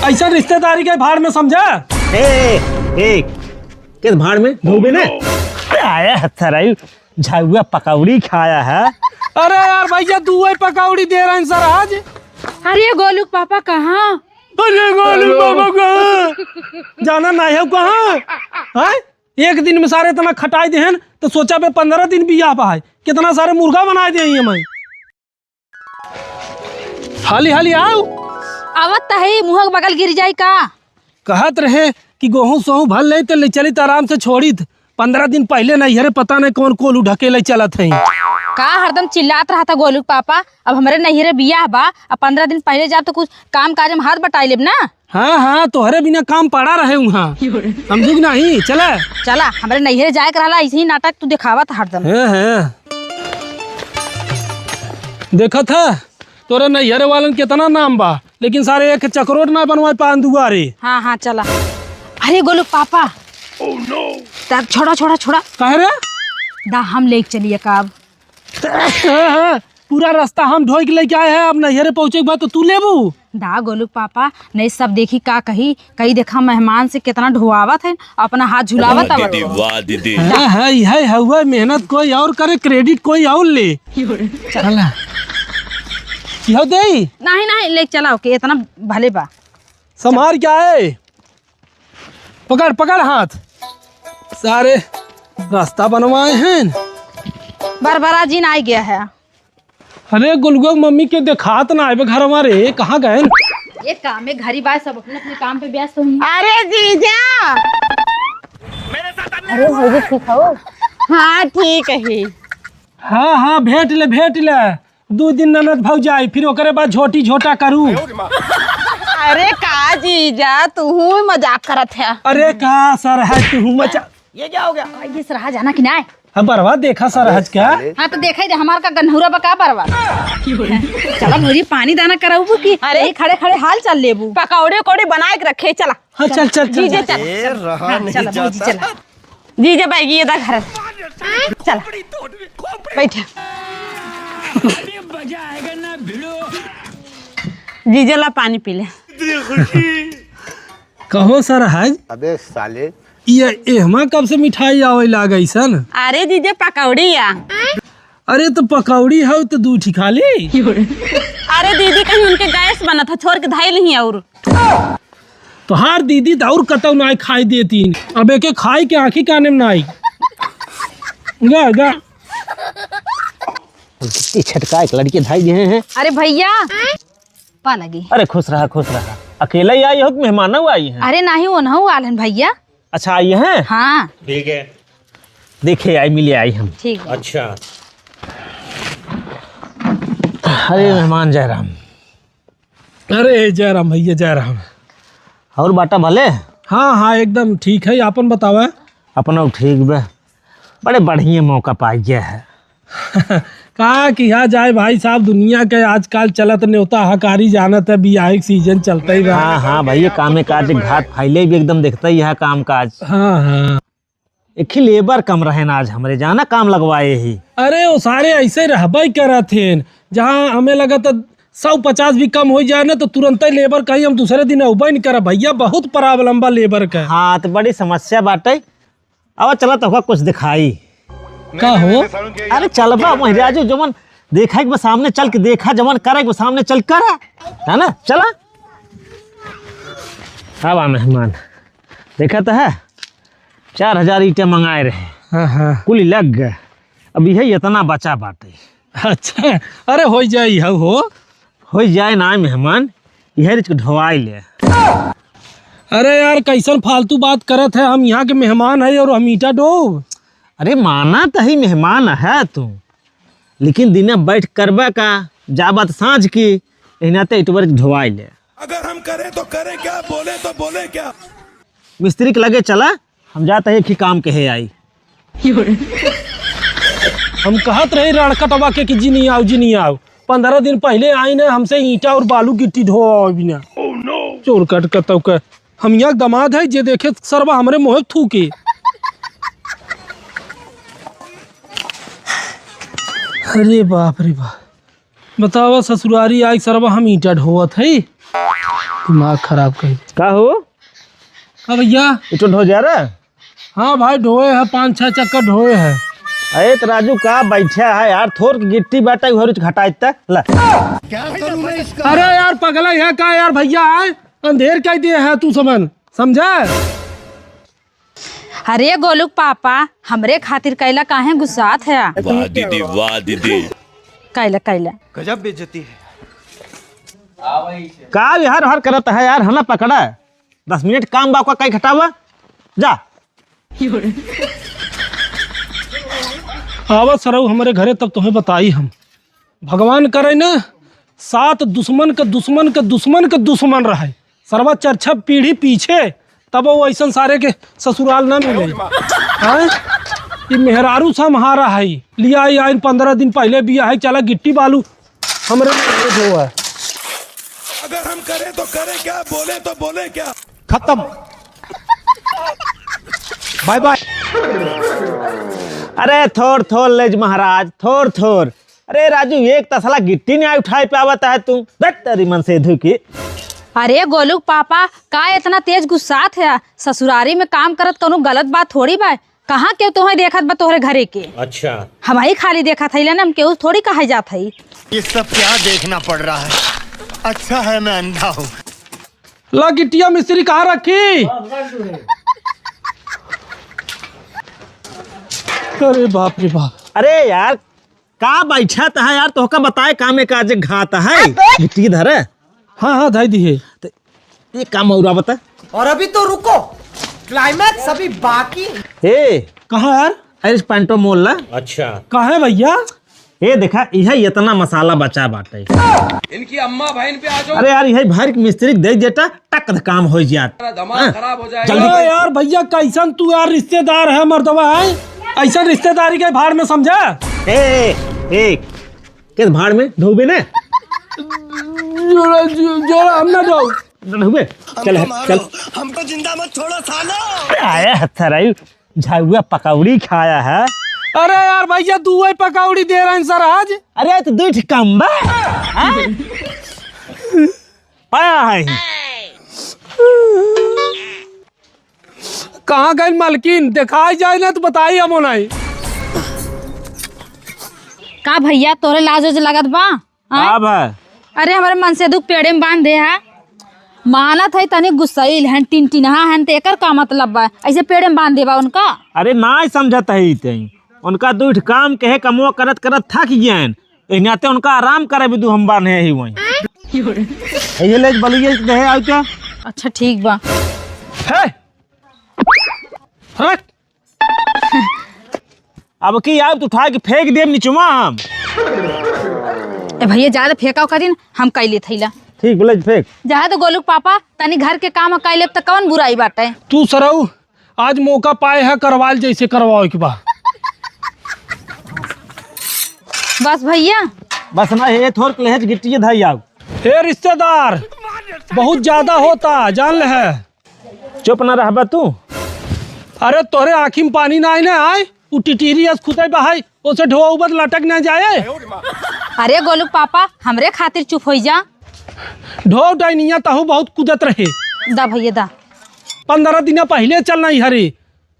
ऐसा रिश्तेदारी के भाड़ में समझा। किस भाड़ में धोबे ने आया है झाउआ पकौड़ी खाया है। अरे यार भैया दुआ पकौड़ी दे रहे हैं सर आज। अरे गोलू पापा कहाँ? अरे गोलू पापा कहाँ? जाना नहीं है कहाँ? एक दिन में सारे इतना खटाई दे हैं तो सोचा पे 15 दिन भी आ पाए कितना सारे मुर्गा बना दे मैं। हाली हाली आओ। आवत है मुँह बगल गिर जाए का। कहत रहे कि गेहूं सोहू भल ले तो ले चली तो आराम से छोड़ी 15 दिन पहले नहीं हरे पता नहीं कौन कोल ढके ले चलत है। का हरदम चिल्लात रहा था गोलू पापा। अब हमारे नैहरे बियाह बा। अब 15 दिन पहले जा तो कुछ काम काज में हाथ बटाई लेब ना। हाँ तोहरे बिना काम पड़ा रहे वहाँ समझू नहीं। चला चला हमारे नैहरे जाए कर रहा ऐसे ही नाटक तू दिखावा था हरदम। देखा था तोरे नैहरे वालन कितना नाम बा लेकिन सारे एक चक्रोट ना बनवाए पान दुआरे। हाँ चला। अरे गोलू पापा तब छोड़ा कह रे दा हम लेके चलिए काब। पूरा रास्ता हम ढोई के लेके आए हैं। अब नैहरे पहुँचे के बाद तो तू लेबू दा गोलू पापा नहीं सब देखी का कही कहीं देखा मेहमान से कितना ढुआवत है अपना हाथ झुलावत है हुआ मेहनत कोई और करे क्रेडिट कोई और ले। चला दे नहीं ले चला ओके इतना भले बा। संभार क्या है पकड़ हाथ सारे रास्ता बनवाए हैं। बरबरा जी आ गया है। अरे गुलगुआ मम्मी के देखात ना आए घर हमारे कहाँ गए? ये काम में घरी बाय सब अपने अपने काम पे व्यस्त होंगे। अरे जीजा अरे हो ठीक हो। हाँ ठीक है। हाँ भेट ले 2 दिन ननद भौजाई फिर ओकरे बाद झोटी झोटा करू। अरे का जीजा तू मजाक करत है। अरे का सरहज तू मचा ये क्या हो गया? ये सरहा जाना कि नहीं? हाँ बरवा देखा सरहज क्या? हाँ तो देखा ही हमारा का गन्हौरा बका बरवा। चला भोजी पानी दाना कराऊ की। अरे खड़े हाल चल लेबू। पकौड़े कोड़े बनाए के रखे चला। हाँ चल जीजे चल जीजे बैगी ये घर चल बैठे। जीजे ला पानी पी ले। कहो सरहज अबे साले ये हमा कब से मिठाई आवे लागई सन? अरे जीजे पकौड़ी या। अरे तो पकौड़ी हो तो 2 ठिका ले। अरे दीदी कहीं उनके गैस बना था छोड़ के धाई नहीं और तो हार दीदी तो और कतौ ना खाई देती। अब एक खाई के आँखी काने में नाई गा छटका एक लड़की धाई गए हैं। अरे भैया पा लगी। अरे खुश रहा अकेला ही आई हो कि मेहमान आई है? अरे नहीं वो ना आलन भैया। अच्छा आई हैं? हाँ ठीक है देखे आई मिले आई हम। ठीक। अच्छा अरे मेहमान जयराम। अरे जयराम भैया जयराम। और बाटा भले? हाँ एकदम ठीक है। आपन बतावा। अपना ठीक बे बड़े बढ़िया मौका पाई गया है। कहा किया जाए भाई साहब दुनिया के आजकल चलत न्योता हकारी जानत है बियाह सीजन चलता ही रहा। हाँ भैया काम काज घाट फैले भी एकदम देखता ही है काम काज। हाँ एक ही लेबर कम रहे ना आज हमरे जाना काम लगवाए ही। अरे वो सारे ऐसे रहबा करत थे जहाँ हमें लगा था 150 भी कम हो जाए ना तो तुरंत ही लेबर कहीं हम दूसरे दिन उबा नहीं करा भैया। बहुत प्रॉब्लम बा लेबर का। हाँ तो बड़ी समस्या बाटे। अब चला तो कुछ दिखाई का हो? अरे चल बा महाराजू जमन देखा के सामने चल के देखा जमन करे के सामने चल कर है ना। चला अब मेहमान देखा तो है 4000 ईटे मंगाए रहे। हाँ कुल लग गए अब यही इतना बचा बाटे। अच्छा अरे हो जाए हो जाए ना मेहमान यह ढोवाई ले। अरे यार कैसन फालतू बात करत है। हम यहाँ के मेहमान है और हम ईटा डो। अरे माना तो ही मेहमान है तू लेकिन दिन बैठ करबा का जाबत सांझ की इनाते इटवर ढोवाई ले। अगर हम करें तो करें क्या बोले तो बोले क्या। मिस्त्री के लगे चला हम जाते हैं कि काम कहे आई। हम कहत रहे रड़कटवा के कि जी नहीं आओ 15 दिन पहले आई ने हमसे ईटा और बालू गिट्टी ढो बिना। चोर कट कतौ के हम यहाँ दमाद है जे देखे सरवा हमरे मोह थूके। अरे बाप रे बाप बतावा ससुरारी आई सरवा हम ईटा ढोवत है। दिमाग खराब कर। का हो हाँ भैया। इतो ढो जा रहा? हाँ भाई ढोए है, 5-6 चक्कर ढोए है। अरे तो राजू का बैठा है यार, थोड़ के गिट्टी बाटा घर घटा ला। अरे यार पगला है का यार भैया है, अंधेर कह दिए है तू समझा। अरे गोलू पापा हमरे खातिर कैला काहे गुस्सात है? वाह दीदी वाह दीदी। कैला गजब बेइज्जती है। का यार हर करत है यार, हना पकड़ा 10 मिनट काम बाप का कई घटावा जा। आवा सरऊ हमारे घरे तब तुम्हें बताई हम, भगवान करे न 7 दुश्मन के दुश्मन के दुश्मन के दुश्मन रहे, सरवा 4-6 पीढ़ी पीछे, तब वो ऐसा सारे के ससुराल न मिले। हैं? ये मेहरारू सम्हारा है, लिया आई 15 दिन पहले बिया है, चला गिट्टी बालू हमारे जो है। अगर हम करें तो करें क्या, बोले तो बोले क्या। खत्म। Bye bye. अरे थोड़ लेज महाराज, थोड़। अरे राजू एक तसला गिट्टी नहीं उठाए पे आवता है तू, तेरी मन से धुकी। अरे गोलू पापा का इतना तेज गुस्सात है? ससुरारी में काम करत कोनो गलत बात थोड़ी बा। कहाँ के तुम्हें देखत बा तोहरे घरे के? अच्छा हमारी खाली देखा था ना, हम केहू थोड़ी कहा जात है। ये सब क्या देखना पड़ रहा है? अच्छा है मैं अंधा हूँ। ला गिट्टिया मिस्त्री कहाँ रखी? अरे बाप रे बाप। अरे यार का बैठा है यार, तो का बताए काम में काज घाता है गिट्टी धर। हाँ धाई दी है तो ये काम और बता। और अभी तो रुको, क्लाइमैक्स अभी बाकी। ए कहाँ यार? अरे पैंटो मोल ला। अच्छा कहाँ है भैया? ये देखा यह इतना मसाला बचा बाटे। इनकी अम्मा बहन पे आ जाओ। अरे यार यही भर के मिस्त्री दे देता टक काम हो जात। दिमाग खराब हो जाएगा। अरे यार भैया कैसन तू यार रिश्तेदार है मर्दवा है, ऐसा रिश्तेदारी के भाड़ में समझा। किस भाड़ में ढोबे ने जोड़ा हम ना जाओ ढोबे। चल हमको जिंदा मत छोड़ो सालो। आया हथराई झाउआ पकौड़ी खाया है। अरे यार भैया तू वही पकौड़ी दे रहे हैं सर आज। अरे तो 2 कम बा पाया है। कहाँ गई मालकिन, दिखाई जाए ना तो बताइए हम नहीं। का भैया तोरे लाज उज लगत बा? अब अरे हमारे मन से दुख पेड़े में बांध दे है, मानत है तनी गुस्सैल है, टिनटिनहा है, तो एकर का मतलब बा ऐसे पेड़े में बांध देबा उनका? अरे ना समझत है उनका 2 काम कहे कमो करत थक गए नाते उनका आराम करे भी हम बांधे ही वहीं ये ले बलुए दे आउ क्या। अच्छा ठीक बा। अब की आब तो उठा के फेंक देम नीचवा हम। ए भैया ज्यादा फेंका का दिन हम कैले थैला। ठीक बोले फेंक जहाँ तो गोलू पापा तनी घर के काम कैले तो कौन बुराई बाटे? तू सरऊ आज मौका पाए है, करवाल जैसे करवाओ के बा। बस भैया बस ना ये थोड़ के लहज गिट्टी धाई आओ। हे रिश्तेदार बहुत ज्यादा होता जान ले है। चुप ना रहबा तू। अरे तोरे आँखी में पानी ना आए ना आए, उ टिटीरी खुदे बहाई उसे ढोआ उबर लटक ना जाए। अरे गोलू पापा हमरे खातिर चुप हो जा। ढो डाइनिया तहु बहुत कुदत रहे। दा भैया दा। 15 दिन पहले चलना ही हरे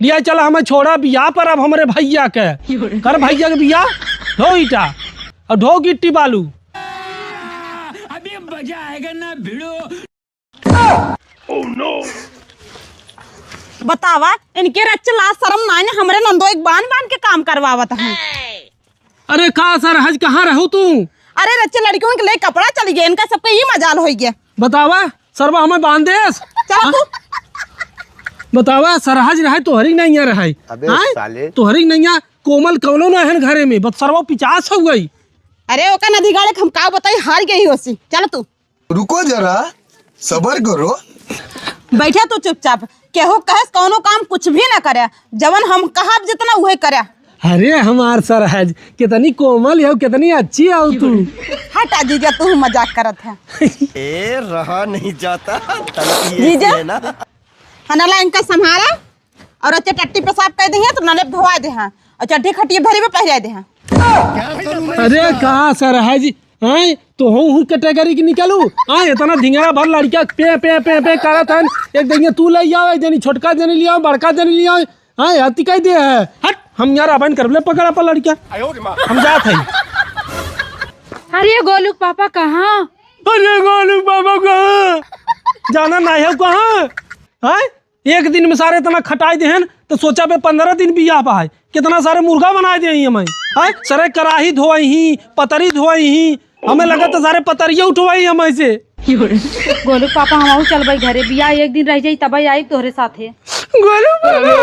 लिया चला हमें छोड़ा बिया पर, अब हमारे भैया के कर भैया के बिया ढो ईटा और ढो गिट्टी बालू। अभी मजा आएगा ना भिड़ो। बतावा इनके रच्चे लाज शर्म ना है, हमरे नंदो एक बांध के काम करवावत है। अरे का सर हज कहाँ रहू तू? अरे रच्चे लड़कियों के लिए कपड़ा चली गया, इनका सबका ये मजाल हो गया। बतावा सरवा हमें बांध दे। चलो तू बतावा सरहज रहे तोहरी नहीं रहे। साले तोहरी नहीं कोमल कौनो ना है घरे में, बस सरवा 50 हो गई। अरे ओका नदी गाड़े हम का बताई हार गई होसी। चल तू रुको जरा सबर करो। बैठा तू चुपचाप, केहू कहे कौनो काम कुछ भी ना करे, जवन हम कहा जितना वही करे। अरे हमार सरहज कितनी कोमल है, कितनी अच्छी है तू। हटा जीजा तू मजाक करत है। ए रहा नहीं जाता जीजा हनला इनका संभाला और अच्छे टट्टी पेशाब कर दे तो नले धोवा दे हैं और चड्ढी खटिए भरी में पहरा दे हैं। अरे कहाँ सरहज हैं तो हूँ कैटेगरी की निकलू। हाँ इतना धिंगरा भर लड़किया पे पे पे पे करत हन। एक दिन तू ले आओ, एक दिन छोटका जने ले आओ, बड़का जने ले आओ। हाँ अति कह दे है हट, हम यार अपन कर ले पकड़ा पर लड़किया हम जात है। अरे गोलू पापा कहाँ? अरे गोलू पापा कहाँ जाना नहीं है कहाँ? हाँ एक दिन में सारे इतना खटाई दे तो सोचा पे 15 दिन बियाह पाए कितना सारे मुर्गा बनाए दे हमें। हाँ सारे कराही धोई ही, पतरी धोई ही, हमें लगा तो सारे पतरिया उठवाई हमें से। गोलू पापा हम चल भाई घरे, बियाह एक दिन रह जाई तब आई तोहरे साथे। गोलू पापा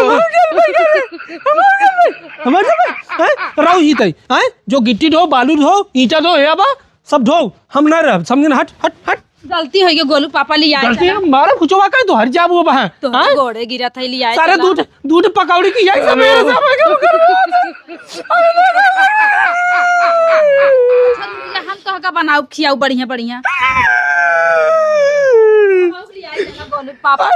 रहो ही तई। हाँ जो गिट्टी धो, बालू धो, ईंटा धो, है बा सब धो, हम न रह समझे। हट हट हट गलती हो गई गोलू पापा ले आए। गलती मारा कुचवा का तो हर जाब वो बहा तो गोड़े गिरा था ले आए सारे दूध पकौड़ी की यही सब मेरे हम कह का बनाओ खियाओ बढ़िया बढ़िया। गोलू पापा